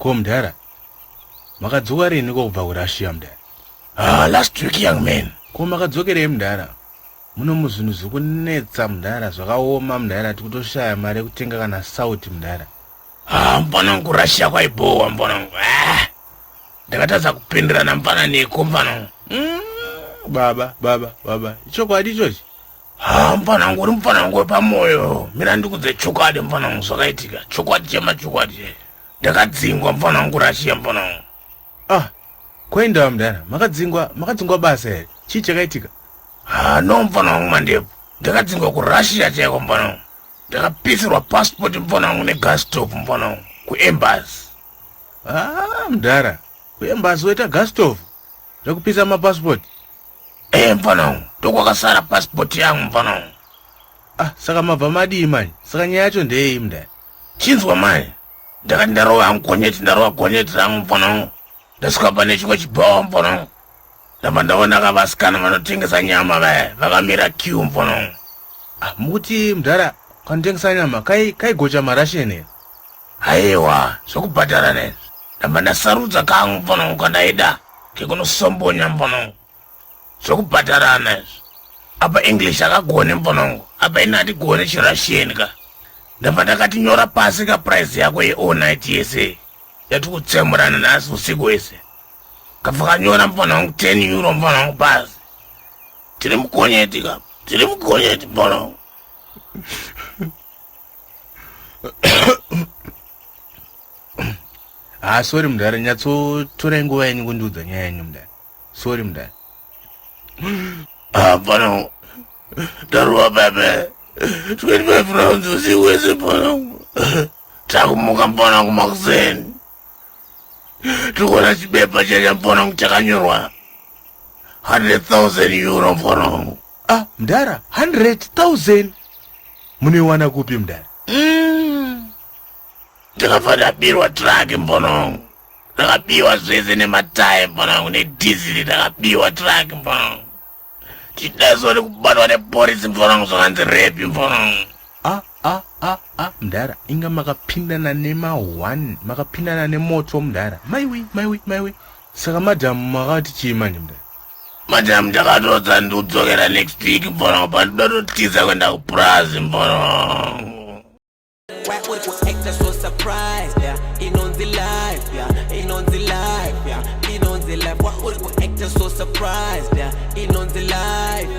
Ko mudhara, makadzoka rini kubva kuRussia mudhara? Last week young man. Ko makadzokerei mudhara? Muno muzvinhu zvikunetsa mudhara, zvakaoma mudhara, tikutoshaya mari yekutenga kana sauti mudhara. Mfanangu kuRussia kwaibowa mfanangu. Ndakatadza kupindirana neko mfanangu. Baba, chokwadi ichochi? Mfanangu uri mfanangu wepamoyo. Mira ndikudze chokwadi mfanangu zvakaitika. Chokwadi chemachokwadi. Ndakadzingwa mfanangu kuRussia mfanangu. Kwaenda mudhara, makadzingwa basa here. Chii chakaitika? No mfanangu mandepo. Ndakadzingwa kuRussia chaiko mfanangu. Ndakapisirwa passport mfanangu negas stove mfanangu kuembassy. Mudhara, kuembassy woita gas stove? Ndakupisa mapassport? Mfanangu, ndokwakasara passport yangu mfanangu. Saka mabva madii mani? Saka nyaya yacho ndeyei mudhara? Chinzwa mani. Ndakati ndarova gonyeti rangu mfanangu. Ndasvika pane chimwe chibhawa mfanangu. Ndabva ndaona kavasikana vanotengesa nyama vakamira queue mfanangu. Muti mudhara, kanotengesa nyama kaigocha maRussian here? Aiwa, zvokubhadhara nezvi. Ndabva ndasarudza kangu mfanangu kandaida kekunosombonya mfanangu. Zvokubhadhara nezvi. Apa English akagone mfanangu. Apa inati gone chiRussian ka. Ndabva ndakati nyora pasi ka price yako all night yese yatikutsemurana nasi usiku wese. Kabva kanyora mfanangu 10 euro mfanangu basi. Tiri mugonyeti mfanangu. Sorry mudhara, nyatsotora nguva yenyu kundiudza nyaya yenyu mudhara. Sorry mudhara. Mfanangu, ndaruwa bebe 25 rounds usiku wese mfanangu. Takumuka mfanangu makuseni. Tikuona chibepa chacha mfanangu chakanyorwa 100,000 euro mfanangu. Mudhara, 100,000? Munoiwana kupi mudhara? Ndakabva ndabirwa truck mfanangu. Ndakabiwa zvese nematayi mfanangu nedhizili ndakabiwa truck mfanangu. Chidazori kubatwa nepolisi mfanangu zvakanzi rape mfanangu. Mudhara, inga makapindana nema1, makapindana nemoto mudhara. Maiwe. Saka madhamu makati chii manje mudhara? Madhamu ndakatodza ndiudzokera next week mfanangu pandinotiza kuenda kuBrazil mfanangu. Why would we act so surprised? Yeah, in on the life, yeah, in on the life, yeah, in on the life. Why would we act so surprised? Yeah, in on the life.